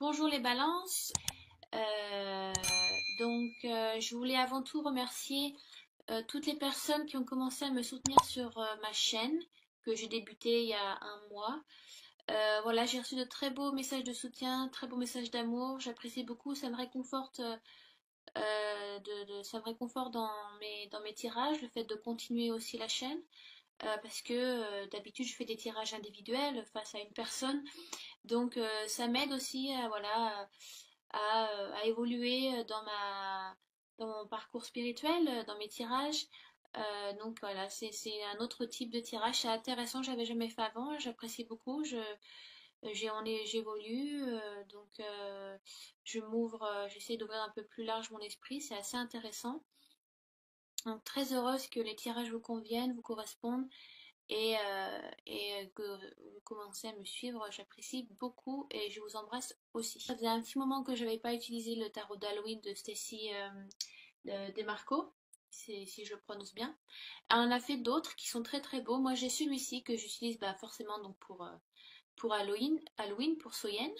Bonjour les balances. Je voulais avant tout remercier toutes les personnes qui ont commencé à me soutenir sur ma chaîne que j'ai débutée il y a un mois. Voilà, j'ai reçu de très beaux messages de soutien, très beaux messages d'amour. J'apprécie beaucoup, ça me réconforte, ça me réconforte dans mes tirages, le fait de continuer aussi la chaîne. Parce que d'habitude je fais des tirages individuels face à une personne, donc ça m'aide aussi à évoluer dans mon parcours spirituel, dans mes tirages. Donc voilà, c'est un autre type de tirage, c'est intéressant, j'avais jamais fait avant, j'apprécie beaucoup, j'évolue, je m'ouvre, j'essaie d'ouvrir un peu plus large mon esprit, c'est assez intéressant. Donc très heureuse que les tirages vous conviennent, vous correspondent et que vous commencez à me suivre, j'apprécie beaucoup et je vous embrasse aussi. Ça faisait un petit moment que je n'avais pas utilisé le tarot d'Halloween de Stacy Demarco, si je le prononce bien. Elle en a fait d'autres qui sont très très beaux. Moi j'ai celui-ci que j'utilise forcément donc pour Halloween, pour Soyen,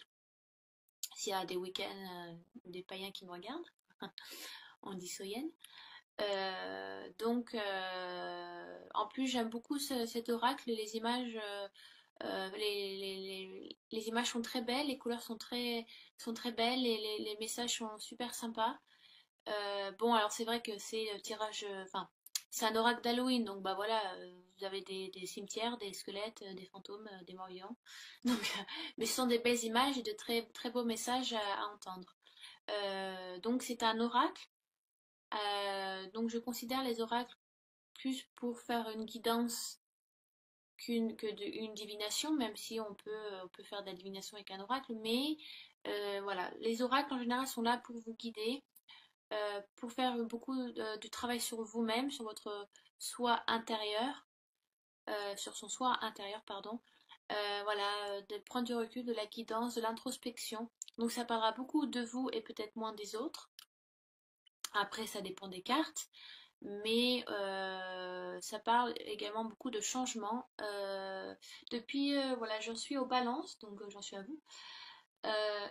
s'il y a des week-ends, des païens qui me regardent, on dit Soyen. En plus, j'aime beaucoup cet oracle. Les images, les images sont très belles, les couleurs sont très belles et les messages sont super sympas. Bon, alors c'est vrai que c'est le tirage, enfin, c'est un oracle d'Halloween, donc bah voilà, vous avez des cimetières, des squelettes, des fantômes, des morts-vivants. Donc, mais ce sont des belles images et de très très beaux messages à entendre. Donc c'est un oracle. Donc je considère les oracles plus pour faire une guidance une divination, même si on peut faire de la divination avec un oracle, mais voilà, les oracles en général sont là pour vous guider, pour faire beaucoup de travail sur vous-même, sur votre soi intérieur, sur son soi intérieur, pardon. Voilà, de prendre du recul, de la guidance, de l'introspection. Donc ça parlera beaucoup de vous et peut-être moins des autres. Après, ça dépend des cartes, mais ça parle également beaucoup de changements. Depuis, voilà, j'en suis aux balances, donc j'en suis à vous.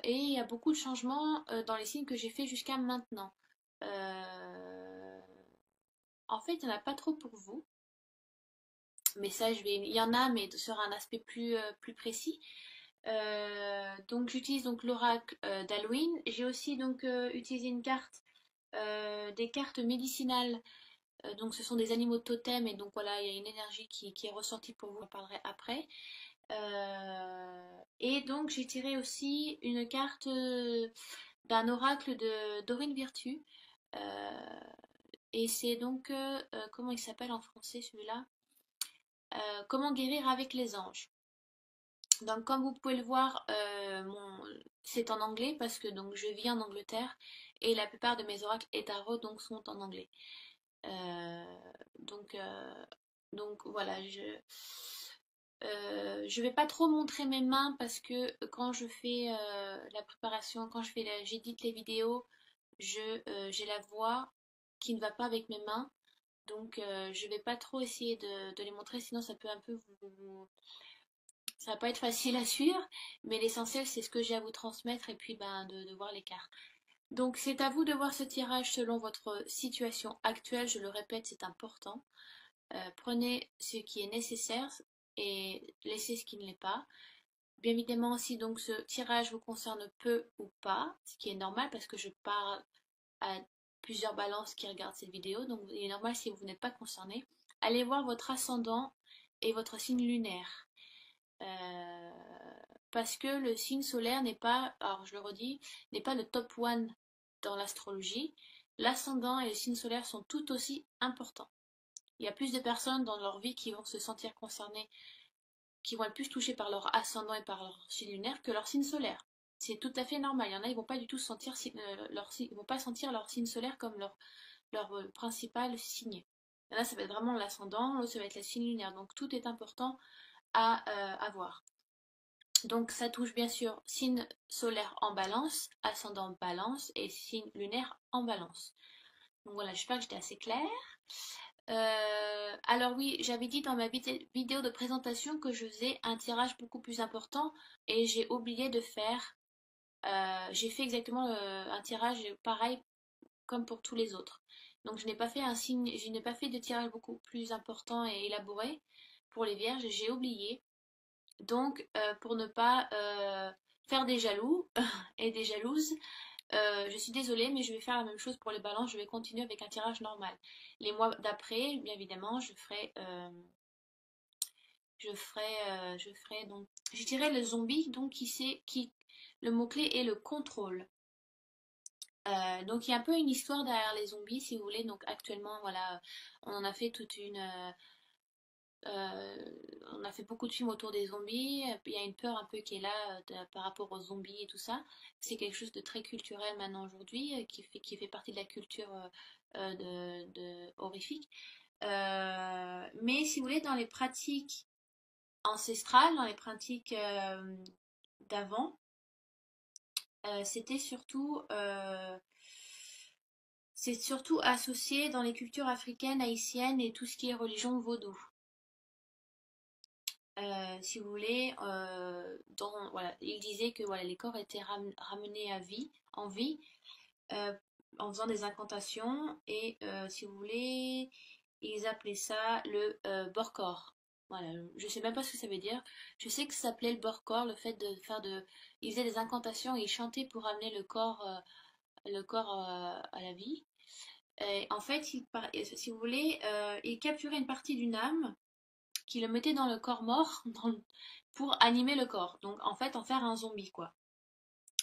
Et il y a beaucoup de changements dans les signes que j'ai fait jusqu'à maintenant. Euh, En fait, il n'y en a pas trop pour vous, mais ça, il y en a, mais sur un aspect plus précis. Donc j'utilise donc l'oracle d'Halloween. J'ai aussi donc utilisé une carte, des cartes médicinales. Donc ce sont des animaux de totem et donc voilà, il y a une énergie qui est ressentie pour vous, j'en parlerai après. Et donc j'ai tiré aussi une carte d'un oracle de Dorine Virtue. Euh, et c'est donc, comment il s'appelle en français celui-là? Comment guérir avec les anges. Donc comme vous pouvez le voir, c'est en anglais parce que donc je vis en Angleterre et la plupart de mes oracles et tarots donc sont en anglais. Euh, donc, euh, donc voilà, je vais pas trop montrer mes mains parce que quand je fais la préparation, j'édite les vidéos, j'ai la voix qui ne va pas avec mes mains. Donc je vais pas trop essayer de les montrer, sinon ça peut un peu ça va pas être facile à suivre, mais l'essentiel c'est ce que j'ai à vous transmettre et puis de voir les cartes. Donc c'est à vous de voir ce tirage selon votre situation actuelle, je le répète, c'est important. Prenez ce qui est nécessaire et laissez ce qui ne l'est pas. Bien évidemment, si donc ce tirage vous concerne peu ou pas, ce qui est normal parce que je parle à plusieurs balances qui regardent cette vidéo, donc il est normal si vous n'êtes pas concerné. Allez voir votre ascendant et votre signe lunaire. Euh, Parce que le signe solaire n'est pas, alors je le redis, n'est pas le top one dans l'astrologie. L'ascendant et le signe solaire sont tout aussi importants. Il y a plus de personnes dans leur vie qui vont se sentir concernées, qui vont être plus touchées par leur ascendant et par leur signe lunaire que leur signe solaire. C'est tout à fait normal. Il y en a, ils vont pas du tout sentir ils vont pas sentir leur signe solaire comme leur principal signe. Il y en a, ça va être vraiment l'ascendant, l'autre, ça va être le signe lunaire. Donc tout est important à avoir. Donc ça touche bien sûr signe solaire en balance, ascendant balance et signe lunaire en balance. Donc voilà, j'espère que j'étais assez claire. Alors oui, j'avais dit dans ma vidéo de présentation que je faisais un tirage beaucoup plus important et j'ai oublié de faire J'ai fait exactement un tirage pareil comme pour tous les autres. Donc je n'ai pas fait un signe, je n'ai pas fait de tirage beaucoup plus important et élaboré pour les vierges, j'ai oublié. Donc pour ne pas faire des jaloux et des jalouses, je suis désolée, mais je vais faire la même chose pour les balances. Je vais continuer avec un tirage normal. Les mois d'après, bien évidemment, je ferai donc, je dirais le zombie, donc le mot-clé est le contrôle. Donc il y a un peu une histoire derrière les zombies, si vous voulez. Donc actuellement, voilà, on en a fait on a fait beaucoup de films autour des zombies. Il y a une peur un peu qui est là par rapport aux zombies et tout ça. C'est quelque chose de très culturel maintenant aujourd'hui, qui fait partie de la culture horrifique. Mais si vous voulez, dans les pratiques ancestrales, dans les pratiques d'avant, c'était c'est surtout associé dans les cultures africaines, haïtiennes et tout ce qui est religion vaudou. Si vous voulez, voilà, il disait que voilà, les corps étaient ramenés en vie, euh, en faisant des incantations et si vous voulez, ils appelaient ça le Borkor. Voilà, je sais même pas ce que ça veut dire. Je sais que ça s'appelait le Borkor, le fait de faire de, ils faisaient des incantations et ils chantaient pour ramener le corps à la vie. Et en fait, si vous voulez, il capturait une partie d'une âme qui le mettait dans le corps mort pour animer le corps. Donc en fait, en faire un zombie, quoi.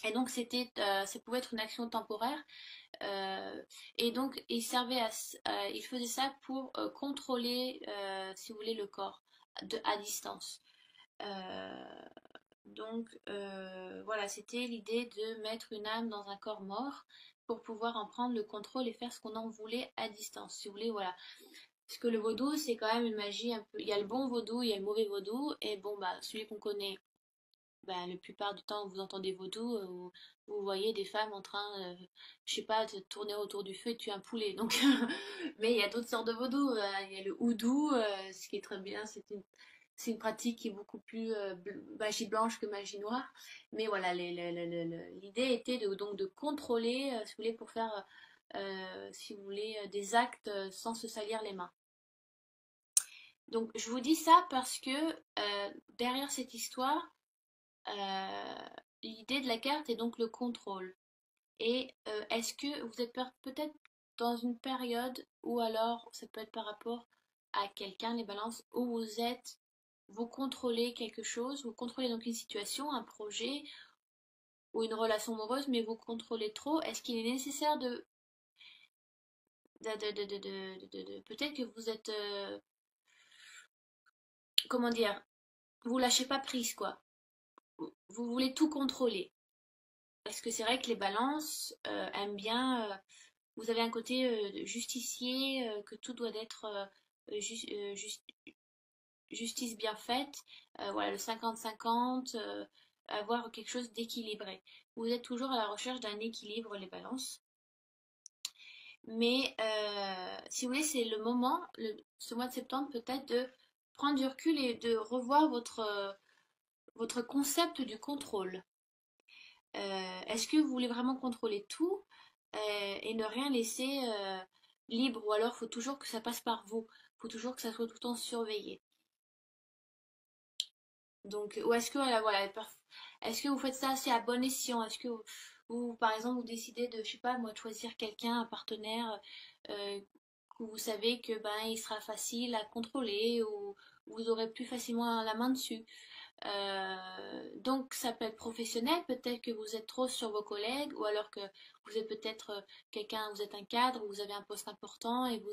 Et donc ça pouvait être une action temporaire. Et donc il faisait ça pour contrôler, si vous voulez, le corps à distance. Euh, voilà, c'était l'idée de mettre une âme dans un corps mort pour pouvoir en prendre le contrôle et faire ce qu'on en voulait à distance. Si vous voulez, voilà. Parce que le vaudou, c'est quand même une magie un peu. Il y a le bon vaudou, il y a le mauvais vaudou. Et bon, bah, celui qu'on connaît, bah, la plupart du temps, vous entendez vaudou, vous voyez des femmes en train, je sais pas, de tourner autour du feu et tuer un poulet. Donc, mais il y a d'autres sortes de vaudou. Il y a le houdou, ce qui est très bien. C'est une pratique qui est beaucoup plus magie blanche que magie noire. Mais voilà, l'idée était donc de contrôler, si vous voulez, pour faire, si vous voulez, des actes sans se salir les mains. Donc je vous dis ça parce que derrière cette histoire, l'idée de la carte est donc le contrôle. Et est-ce que vous êtes peut-être dans une période ou alors ça peut être par rapport à quelqu'un, les balances, où vous contrôlez quelque chose, vous contrôlez donc une situation, un projet ou une relation amoureuse, mais vous contrôlez trop. Est-ce qu'il est nécessaire peut-être que vous êtes, comment dire, vous lâchez pas prise, quoi. Vous voulez tout contrôler. Parce que c'est vrai que les balances aiment bien. Vous avez un côté justicier, que tout doit être justice bien faite. Voilà, le 50-50, avoir quelque chose d'équilibré. Vous êtes toujours à la recherche d'un équilibre, les balances. Mais si vous voulez, c'est le moment, ce mois de septembre, peut-être de prendre du recul et de revoir votre concept du contrôle. Est-ce que vous voulez vraiment contrôler tout et ne rien laisser libre, ou alors faut toujours que ça passe par vous, faut toujours que ça soit tout le temps surveillé. Donc, ou est-ce que voilà, est-ce que vous faites ça assez à bon escient? Est-ce que par exemple, vous décidez de, je sais pas moi, de choisir quelqu'un, un partenaire que vous savez que ben il sera facile à contrôler, ou vous aurez plus facilement la main dessus. Donc ça peut être professionnel, peut-être que vous êtes trop sur vos collègues, ou alors que vous êtes peut-être quelqu'un, vous êtes un cadre, vous avez un poste important et vous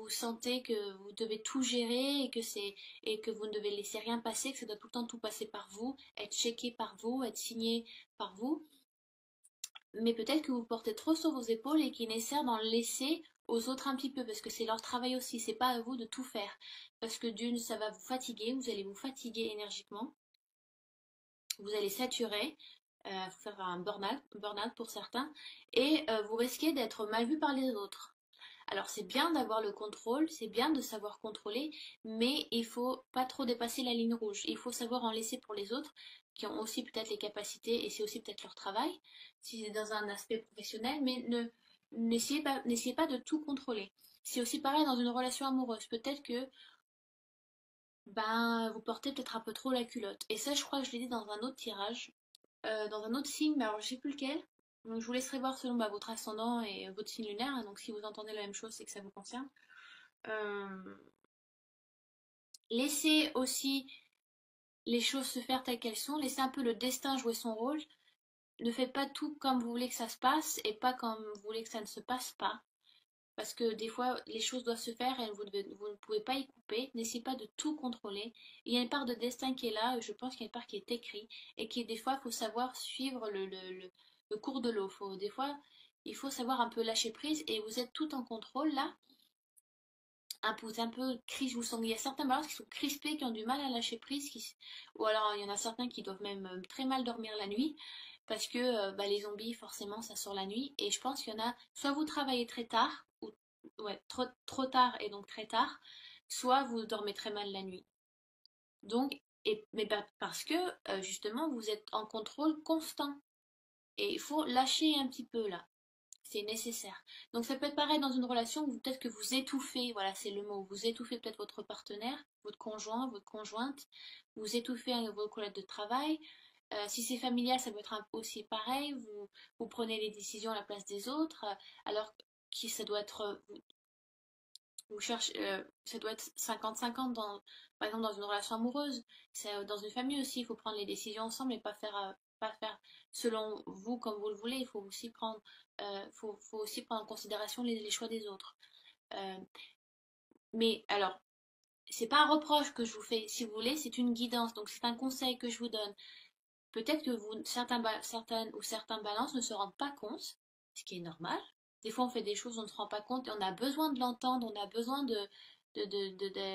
sentez que vous devez tout gérer et que vous ne devez laisser rien passer, que ça doit tout le temps tout passer par vous, être checké par vous, être signé par vous. Mais peut-être que vous portez trop sur vos épaules et qu'il est nécessaire d'en laisser aux autres un petit peu, parce que c'est leur travail aussi, c'est pas à vous de tout faire. Parce que d'une, ça va vous fatiguer, vous allez vous fatiguer énergiquement, vous allez saturer, faut faire un burn-out pour certains, et vous risquez d'être mal vu par les autres. Alors c'est bien d'avoir le contrôle, c'est bien de savoir contrôler, mais il faut pas trop dépasser la ligne rouge. Il faut savoir en laisser pour les autres, qui ont aussi peut-être les capacités et c'est aussi peut-être leur travail, si c'est dans un aspect professionnel, mais n'essayez pas de tout contrôler. C'est aussi pareil dans une relation amoureuse. Peut-être que ben, vous portez peut-être un peu trop la culotte. Et ça, je crois que je l'ai dit dans un autre tirage, dans un autre signe, mais alors je sais plus lequel. Donc je vous laisserai voir selon bah, votre ascendant et votre signe lunaire, hein. Donc si vous entendez la même chose, c'est que ça vous concerne. Euh, Laissez aussi les choses se faire telles qu'elles sont, laissez un peu le destin jouer son rôle. Ne faites pas tout comme vous voulez que ça se passe et pas comme vous voulez que ça ne se passe pas. Parce que des fois, les choses doivent se faire et vous ne pouvez pas y couper. N'essayez pas de tout contrôler. Il y a une part de destin qui est là, je pense qu'il y a une part qui est écrite et qui, des fois, il faut savoir suivre le cours de l'eau. Des fois, il faut savoir un peu lâcher prise et vous êtes tout en contrôle là. Vous êtes un peu crispé, je vous sens. Il y a certains balances qui sont crispés, qui ont du mal à lâcher prise, ou alors il y en a certains qui doivent même très mal dormir la nuit parce que bah, les zombies, forcément, ça sort la nuit. Et je pense qu'il y en a, soit vous travaillez très tard, ou ouais, trop tard et donc très tard, soit vous dormez très mal la nuit. Donc, mais parce que justement, vous êtes en contrôle constant. Et il faut lâcher un petit peu là. C'est nécessaire. Donc ça peut être pareil dans une relation où peut-être que vous étouffez, voilà, c'est le mot, vous étouffez peut-être votre partenaire, votre conjoint, votre conjointe, vous étouffez vos collègues de travail. Si c'est familial, ça peut être aussi pareil, vous prenez les décisions à la place des autres, alors que ça doit être, vous cherchez, ça doit être 50-50 par exemple dans une relation amoureuse. Dans une famille aussi, il faut prendre les décisions ensemble et pas faire selon vous comme vous le voulez. Il faut aussi prendre en considération les choix des autres. Euh, mais alors, c'est pas un reproche que je vous fais, si vous voulez, c'est une guidance. Donc c'est un conseil que je vous donne. Peut-être que certaines ou certains balances ne se rendent pas compte, ce qui est normal. Des fois, on fait des choses, on ne se rend pas compte et on a besoin de l'entendre, on a besoin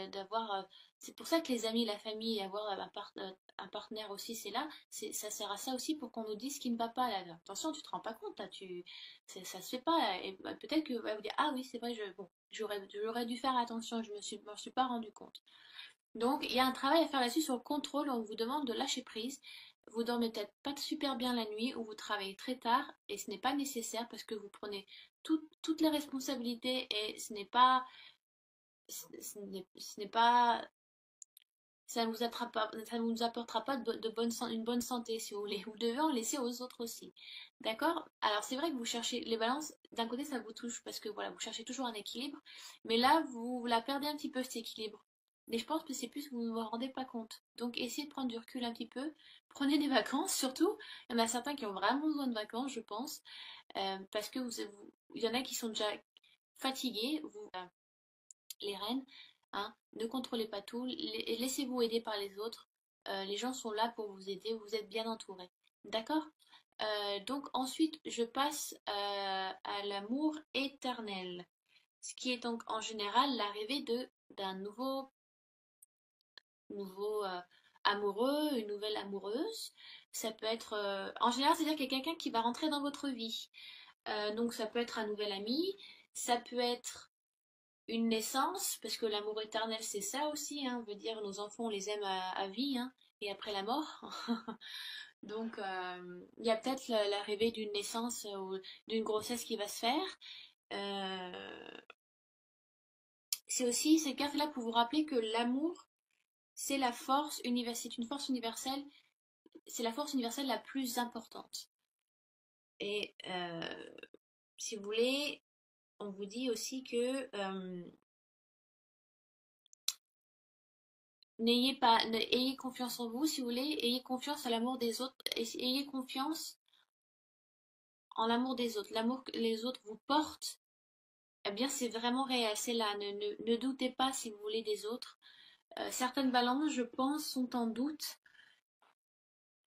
d'avoir. C'est pour ça que les amis, la famille, avoir un partenaire aussi, c'est là. Ça sert à ça aussi pour qu'on nous dise ce qui ne va pas. Là. Attention, tu te rends pas compte, là, ça se fait pas. Et bah, peut-être que vous dire, ah oui, c'est vrai, bon, j'aurais dû faire attention, je m'en suis pas rendu compte. Donc, il y a un travail à faire là-dessus sur le contrôle. On vous demande de lâcher prise. Vous dormez peut-être pas super bien la nuit ou vous travaillez très tard et ce n'est pas nécessaire parce que vous prenez toutes les responsabilités et ce n'est pas, ça ne vous apportera pas une bonne santé si vous voulez. Vous devez en laisser aux autres aussi. D'accord? Alors, c'est vrai que vous cherchez les balances. D'un côté, ça vous touche parce que voilà, vous cherchez toujours un équilibre. Mais là, vous la perdez un petit peu cet équilibre. Mais je pense que c'est plus que vous ne vous rendez pas compte. Donc, essayez de prendre du recul un petit peu. Prenez des vacances surtout. Il y en a certains qui ont vraiment besoin de vacances, je pense. Parce que il y en a qui sont déjà fatigués. Les reines, hein, ne contrôlez pas tout, laissez-vous aider par les autres. Les gens sont là pour vous aider, vous êtes bien entourés. D'accord? Donc ensuite, je passe à l'amour éternel, ce qui est donc en général l'arrivée d'un nouveau amoureux, une nouvelle amoureuse. Ça peut être, en général, c'est-à-dire qu'il y a quelqu'un qui va rentrer dans votre vie. Donc ça peut être un nouvel ami, ça peut être une naissance, parce que l'amour éternel c'est ça aussi, hein, on veut dire nos enfants on les aime à vie, hein, et après la mort. Donc il y a peut-être l'arrivée d'une naissance ou d'une grossesse qui va se faire. Euh, c'est aussi cette carte-là pour vous rappeler que l'amour c'est c'est une force universelle, c'est la force universelle la plus importante. Et si vous voulez, on vous dit aussi que ayez confiance en vous, si vous voulez, ayez confiance à l'amour des autres, ayez confiance en l'amour des autres, l'amour que les autres vous portent, eh bien c'est vraiment réel, c'est là, ne doutez pas si vous voulez des autres. Certaines balances, je pense, sont en doute,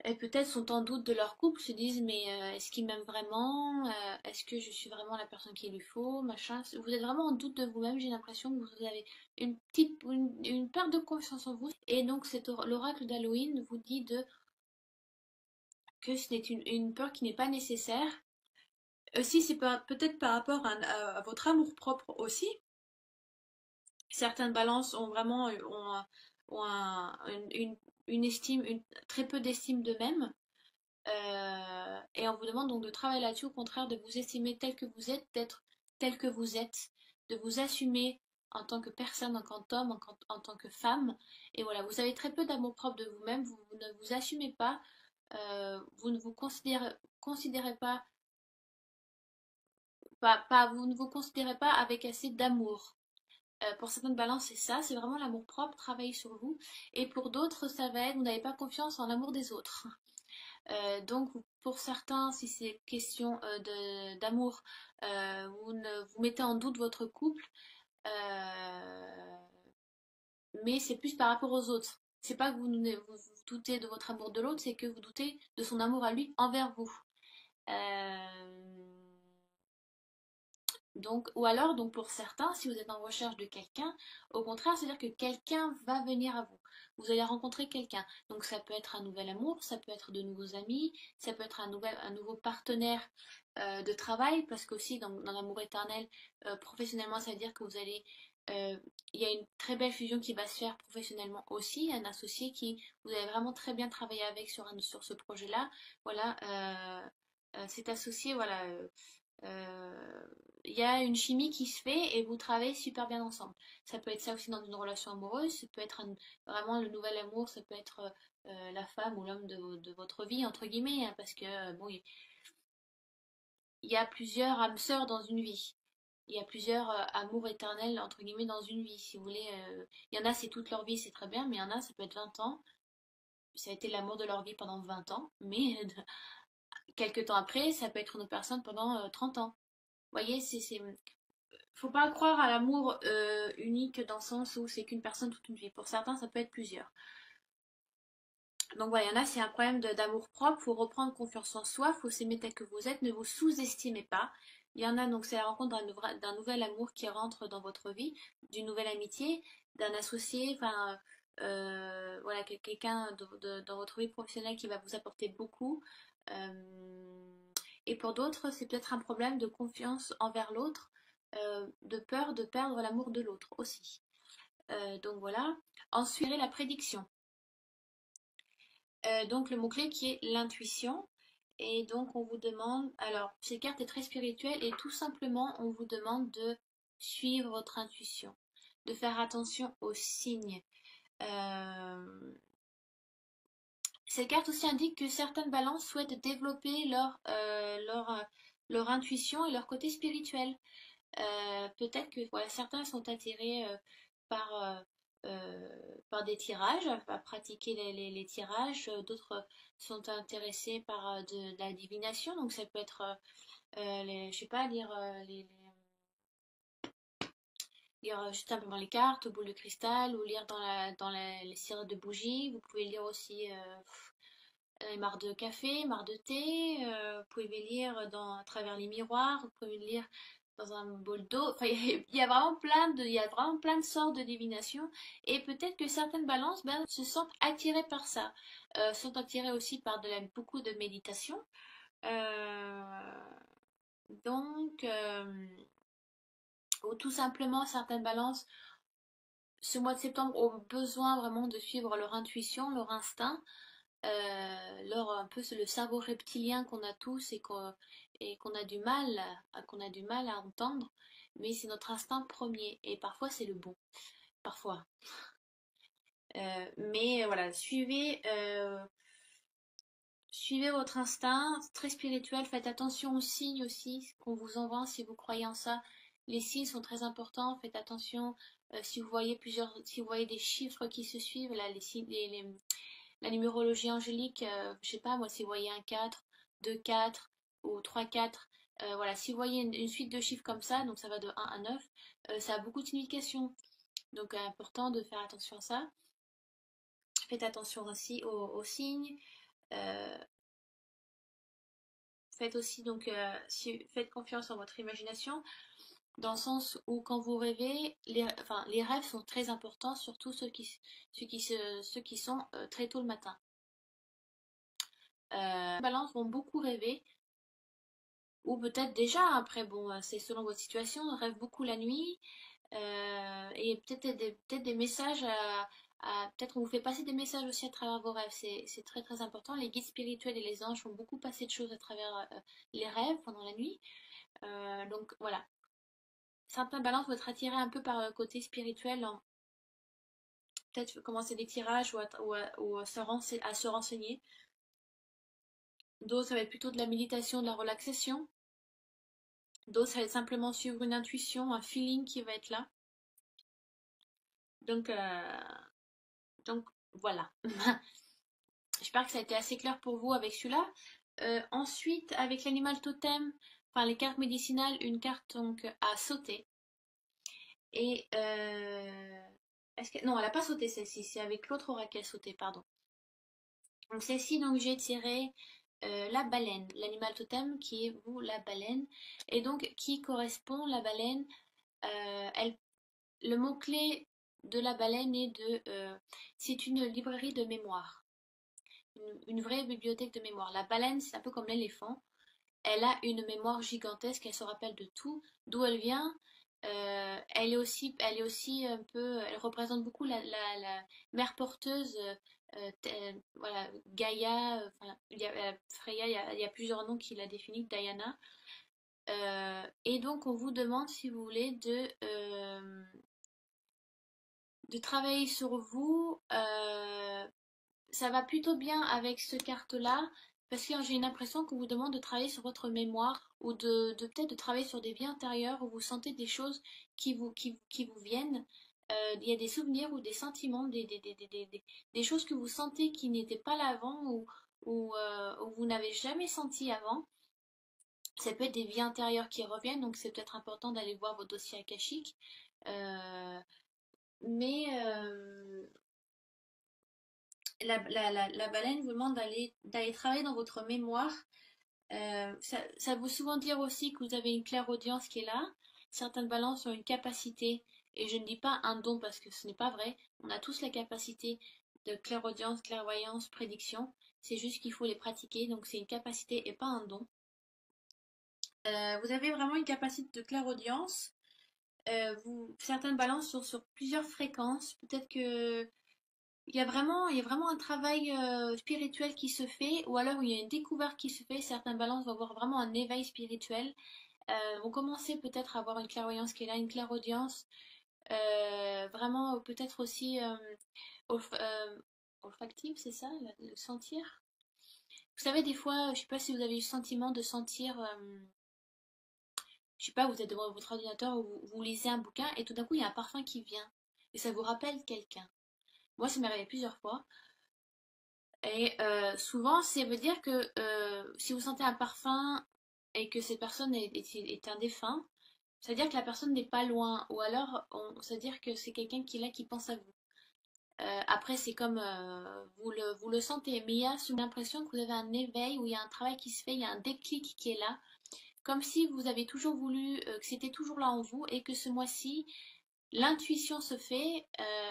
et peut-être sont en doute de leur couple, se disent mais est-ce qu'il m'aime vraiment? Est-ce que je suis vraiment la personne qu'il lui faut? Machin. Vous êtes vraiment en doute de vous-même, j'ai l'impression que vous avez une perte de confiance en vous. Et donc l'oracle d'Halloween vous dit que ce n'est une peur qui n'est pas nécessaire. Aussi, c'est peut-être par rapport à votre amour-propre aussi. Certaines balances ont vraiment très peu d'estime d'eux-mêmes. Et on vous demande donc de travailler là-dessus, au contraire, de vous estimer tel que vous êtes, d'être tel que vous êtes, de vous assumer en tant que personne, en tant qu'homme, en tant que femme. Et voilà, vous avez très peu d'amour propre de vous-même, vous ne vous assumez pas, vous ne vous considérez vous ne vous considérez pas avec assez d'amour. Pour certaines balances, c'est ça, c'est vraiment l'amour propre, travailler sur vous. Et pour d'autres, ça va être, vous n'avez pas confiance en l'amour des autres. Donc pour certains, si c'est question d'amour, vous mettez en doute votre couple, euh, mais c'est plus par rapport aux autres. C'est pas que vous doutez de votre amour de l'autre, c'est que vous doutez de son amour à lui envers vous. Euh, Donc, ou alors, donc pour certains, si vous êtes en recherche de quelqu'un, au contraire, c'est-à-dire que quelqu'un va venir à vous. Vous allez rencontrer quelqu'un. Donc ça peut être un nouvel amour, ça peut être de nouveaux amis, ça peut être un nouveau partenaire de travail, parce qu'aussi dans l'amour éternel, professionnellement, ça veut dire que euh, il y a une très belle fusion qui va se faire professionnellement aussi, un associé qui vous allez vraiment très bien travailler avec sur ce projet-là. Voilà, cet associé, voilà. Euh, il y a une chimie qui se fait et vous travaillez super bien ensemble. Ça peut être ça aussi dans une relation amoureuse, ça peut être vraiment le nouvel amour, ça peut être la femme ou l'homme de votre vie, entre guillemets, hein, parce que bon, il y a plusieurs âmes sœurs dans une vie. Il y a plusieurs amours éternels, entre guillemets, dans une vie, si vous voulez. Il y en a, c'est toute leur vie, c'est très bien, mais il y en a, ça peut être 20 ans. Ça a été l'amour de leur vie pendant 20 ans, mais quelques temps après, ça peut être une autre personne pendant 30 ans. Vous voyez, faut pas croire à l'amour unique dans le sens où c'est qu'une personne toute une vie. Pour certains, ça peut être plusieurs. Donc voilà, il y en a, c'est un problème d'amour propre. Faut reprendre confiance en soi, faut s'aimer tel que vous êtes, ne vous sous-estimez pas. Il y en a donc c'est la rencontre d'un nouvel amour qui rentre dans votre vie, d'une nouvelle amitié, d'un associé, enfin voilà, quelqu'un dans votre vie professionnelle qui va vous apporter beaucoup. Et pour d'autres, c'est peut-être un problème de confiance envers l'autre, de peur de perdre l'amour de l'autre aussi. Donc voilà. Ensuite, la prédiction. Donc le mot-clé qui est l'intuition. Et donc on vous demande, alors cette carte est très spirituelle et tout simplement on vous demande de suivre votre intuition, de faire attention aux signes. Euh, Cette carte aussi indique que certaines balances souhaitent développer leur intuition et leur côté spirituel. Peut-être que voilà, certains sont attirés par, par des tirages, à pratiquer les tirages, d'autres sont intéressés par de la divination, donc ça peut être, je sais pas, lire juste simplement les cartes, boule de cristal, ou lire les cires de bougie. Vous pouvez lire aussi marre de café, marre de thé. Vous pouvez lire à travers les miroirs. Vous pouvez lire dans un bol d'eau. Enfin, il y a vraiment il y a vraiment plein de sortes de divination. Et peut-être que certaines balances se sentent attirées par ça. Sont attirées aussi par beaucoup de méditation. Euh, ou tout simplement certaines balances ce mois de septembre ont besoin vraiment de suivre leur intuition, leur instinct, un peu le cerveau reptilien qu'on a tous et qu'on a du mal à entendre, mais c'est notre instinct premier et parfois c'est le bon, parfois. Mais voilà, suivez votre instinct, c'est très spirituel, faites attention aux signes aussi qu'on vous envoie si vous croyez en ça. Les signes sont très importants, faites attention si vous voyez des chiffres qui se suivent, là, les signes, la numérologie angélique, je sais pas moi, si vous voyez un 4, 2 4 ou 3 4, voilà, si vous voyez une suite de chiffres comme ça, donc ça va de 1 à 9, ça a beaucoup de signification. Donc important de faire attention à ça. Faites attention aussi aux signes. Euh, Faites aussi donc faites confiance en votre imagination, dans le sens où quand vous rêvez, les rêves sont très importants, surtout ceux qui sont très tôt le matin. Les balances vont beaucoup rêver, ou peut-être déjà, après, bon, c'est selon votre situation, on rêve beaucoup la nuit, et peut-être des messages peut-être on vous fait passer des messages aussi à travers vos rêves, c'est très très important. Les guides spirituels et les anges font beaucoup passer de choses à travers les rêves pendant la nuit. Donc voilà, certains balances vont être attirés un peu par le côté spirituel, peut-être commencer des tirages ou à se renseigner. D'autres, ça va être plutôt de la méditation, de la relaxation. D'autres, ça va être simplement suivre une intuition, un feeling qui va être là. Donc, donc voilà. J'espère que ça a été assez clair pour vous avec celui-là. Ensuite, avec l'animal totem, enfin les cartes médicinales, une carte donc à sauter. Et non, elle n'a pas sauté celle-ci, c'est avec l'autre oracle qu'elle sauté, pardon. Donc celle-ci, donc j'ai tiré la baleine, l'animal totem qui est vous la baleine, et donc qui correspond la baleine. Le mot-clé de la baleine est c'est une librairie de mémoire, une vraie bibliothèque de mémoire. La baleine, c'est un peu comme l'éléphant. Elle a une mémoire gigantesque, elle se rappelle de tout, d'où elle vient. Elle est aussi un peu, elle représente beaucoup la mère porteuse, voilà, Gaïa, enfin, Freya, il y a plusieurs noms qui la définissent, Diana. Et donc on vous demande, si vous voulez, de travailler sur vous. Ça va plutôt bien avec ce carte-là, parce que j'ai une impression qu'on vous demande de travailler sur votre mémoire ou peut-être de travailler sur des vies antérieures où vous sentez des choses qui vous viennent. Il y a des souvenirs ou des sentiments, des choses que vous sentez qui n'étaient pas là avant ou vous n'avez jamais senti avant. Ça peut être des vies antérieures qui reviennent, donc c'est peut-être important d'aller voir vos dossiers akashiques. Euh, mais la baleine vous demande d'aller travailler dans votre mémoire. Ça veut souvent dire aussi que vous avez une clairaudience qui est là. Certaines balances ont une capacité, et je ne dis pas un don parce que ce n'est pas vrai. On a tous la capacité de clairaudience, clairvoyance, prédiction. C'est juste qu'il faut les pratiquer, donc c'est une capacité et pas un don. Vous avez vraiment une capacité de clairaudience. Certaines balances sont sur plusieurs fréquences. Peut-être que il y a vraiment un travail spirituel qui se fait, ou alors il y a une découverte qui se fait. Certaines balances vont avoir vraiment un éveil spirituel, vont commencer peut-être à avoir une clairvoyance qui est là, une clairaudience, vraiment peut-être aussi olfactive, c'est ça, le sentir. Vous savez, des fois, je sais pas si vous avez eu le sentiment de sentir, je sais pas, vous êtes devant votre ordinateur ou vous lisez un bouquin et tout d'un coup il y a un parfum qui vient et ça vous rappelle quelqu'un. Moi, ça m'est arrivé plusieurs fois. Et souvent, ça veut dire que si vous sentez un parfum et que cette personne est un défunt, ça veut dire que la personne n'est pas loin. Ou alors, ça veut dire que c'est quelqu'un qui est là, qui pense à vous. Après, c'est comme vous le sentez, mais il y a sous l'impression que vous avez un éveil, où il y a un travail qui se fait, il y a un déclic qui est là. Comme si vous avez toujours voulu, que c'était toujours là en vous, et que ce mois-ci, l'intuition se fait.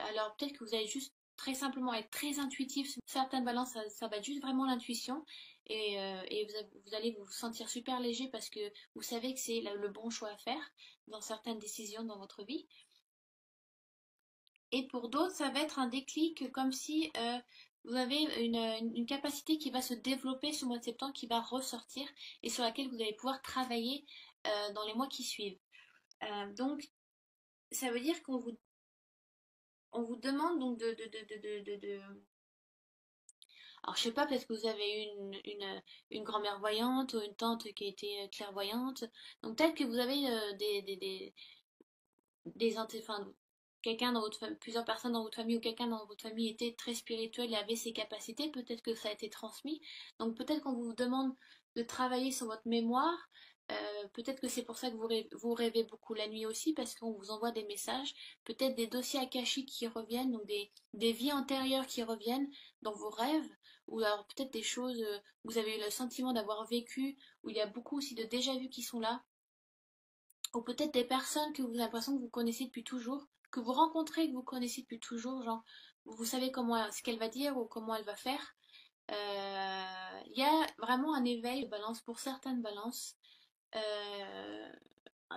Alors peut-être que vous allez juste très simplement être très intuitif. Certaines balances, ça va être juste vraiment l'intuition. Et vous allez vous sentir super léger parce que vous savez que c'est le bon choix à faire dans certaines décisions dans votre vie. Et pour d'autres, ça va être un déclic comme si vous avez une capacité qui va se développer ce mois de septembre, qui va ressortir et sur laquelle vous allez pouvoir travailler dans les mois qui suivent. Donc, ça veut dire on vous demande donc alors, je sais pas, peut-être que vous avez une grand-mère voyante ou une tante qui a été clairvoyante. Donc, peut-être que vous avez enfin, quelqu'un dans votre famille, plusieurs personnes dans votre famille ou quelqu'un dans votre famille était très spirituel et avait ces capacités. Peut-être que ça a été transmis. Donc, peut-être qu'on vous demande de travailler sur votre mémoire. Peut-être que c'est pour ça que vous rêvez beaucoup la nuit aussi, parce qu'on vous envoie des messages, peut-être des dossiers akashiques qui reviennent, donc des vies antérieures qui reviennent dans vos rêves, ou alors peut-être des choses où vous avez eu le sentiment d'avoir vécu, où il y a beaucoup aussi de déjà-vus qui sont là, ou peut-être des personnes que vous avez l'impression que vous connaissez depuis toujours, que vous rencontrez, que vous connaissez depuis toujours, genre vous savez ce qu'elle va dire ou comment elle va faire. Il y a vraiment un éveil de balance pour certaines balances. Euh,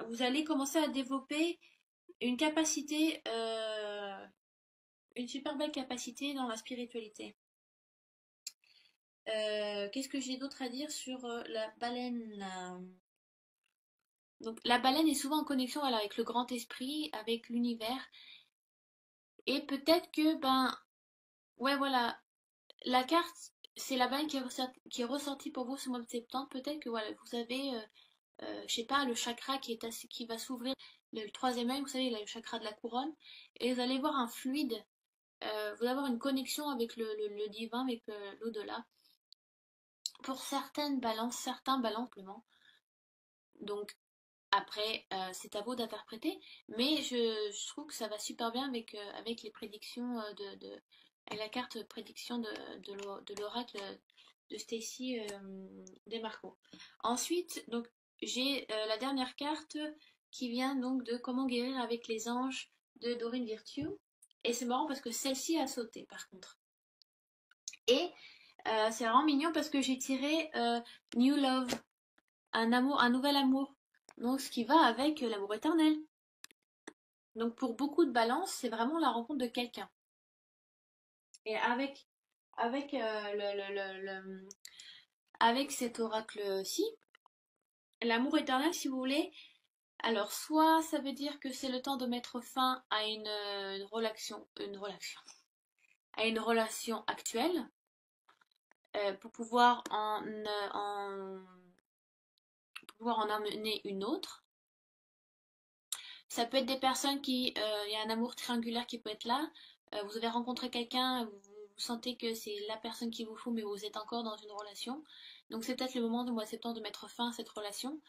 Vous allez commencer à développer une capacité une super belle capacité dans la spiritualité. Qu'est-ce que j'ai d'autre à dire sur la baleine? Donc la baleine est souvent en connexion voilà, avec le grand esprit, avec l'univers. Et peut-être que, ben, ouais, voilà, la carte, c'est la baleine qui est ressortie pour vous ce mois de septembre. Peut-être que voilà, vous avez, je sais pas, le chakra qui va s'ouvrir, le troisième œil, vous savez, le chakra de la couronne. Et vous allez voir un fluide, vous allez avoir une connexion avec le divin, avec l'au-delà. Pour certaines balances, certains balances, simplement. Donc, après, c'est à vous d'interpréter, mais je trouve que ça va super bien avec les prédictions avec la carte prédiction de l'oracle de Stacy Demarco. Ensuite, donc, j'ai la dernière carte qui vient donc de Comment guérir avec les anges de Dorine Virtue. Et c'est marrant parce que celle-ci a sauté par contre. Et c'est vraiment mignon parce que j'ai tiré New Love, un amour, un nouvel amour. Donc ce qui va avec l'amour éternel. Donc pour beaucoup de balances, c'est vraiment la rencontre de quelqu'un. Et avec, avec cet oracle-ci, l'amour éternel, si vous voulez, alors soit ça veut dire que c'est le temps de mettre fin à à une relation actuelle pour pouvoir pour pouvoir en amener une autre. Ça peut être des personnes il y a un amour triangulaire qui peut être là. Vous avez rencontré quelqu'un, vous sentez que c'est la personne qui vous faut, mais vous êtes encore dans une relation. Donc c'est peut-être le moment du mois de septembre de mettre fin à cette relation.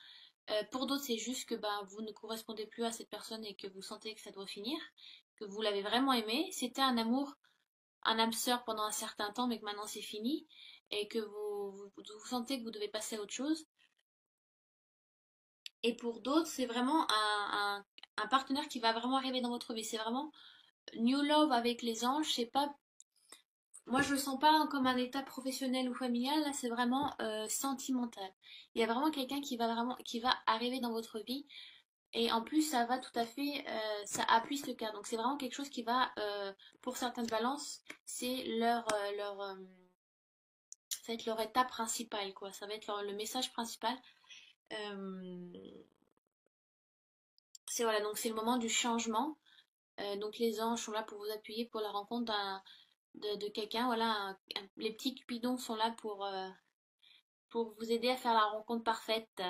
Pour d'autres, c'est juste que ben, vous ne correspondez plus à cette personne et que vous sentez que ça doit finir, que vous l'avez vraiment aimé. C'était un amour, un âme sœur pendant un certain temps, mais que maintenant c'est fini et que vous sentez que vous devez passer à autre chose. Et pour d'autres, c'est vraiment un partenaire qui va vraiment arriver dans votre vie. C'est vraiment New Love avec les anges. C'est pas, moi je le sens pas comme un état professionnel ou familial. Là, c'est vraiment sentimental. Il y a vraiment quelqu'un qui va arriver dans votre vie. Et en plus, ça va tout à fait, ça appuie ce cas. Donc c'est vraiment quelque chose qui va, pour certaines balances, c'est ça va être leur étape principale, quoi. Ça va être le message principal. Euh, c'est voilà, donc c'est le moment du changement. Donc les anges sont là pour vous appuyer pour la rencontre de quelqu'un. Voilà, les petits cupidons sont là pour vous aider à faire la rencontre parfaite.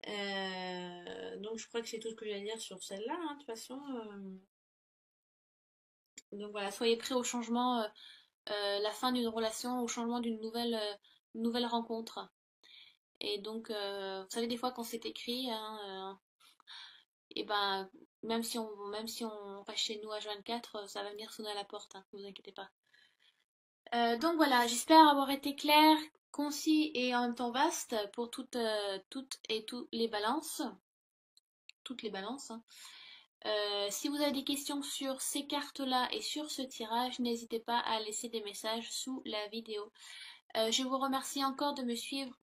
Donc je crois que c'est tout ce que j'ai à dire sur celle-là, hein, de toute façon. Donc voilà, soyez prêts au changement, la fin d'une relation, au changement d'une nouvelle rencontre. Et donc, vous savez, des fois quand c'est écrit, hein, et ben, même si on reste chez nous à 24, ça va venir sonner à la porte, hein, ne vous inquiétez pas. Donc voilà, j'espère avoir été clair, concis et en même temps vaste pour toutes et tous les balances. Toutes les balances, hein. Si vous avez des questions sur ces cartes-là et sur ce tirage, n'hésitez pas à laisser des messages sous la vidéo. Je vous remercie encore de me suivre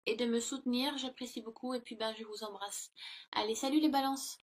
et de me soutenir, j'apprécie beaucoup et puis ben je vous embrasse. Allez, salut les balances!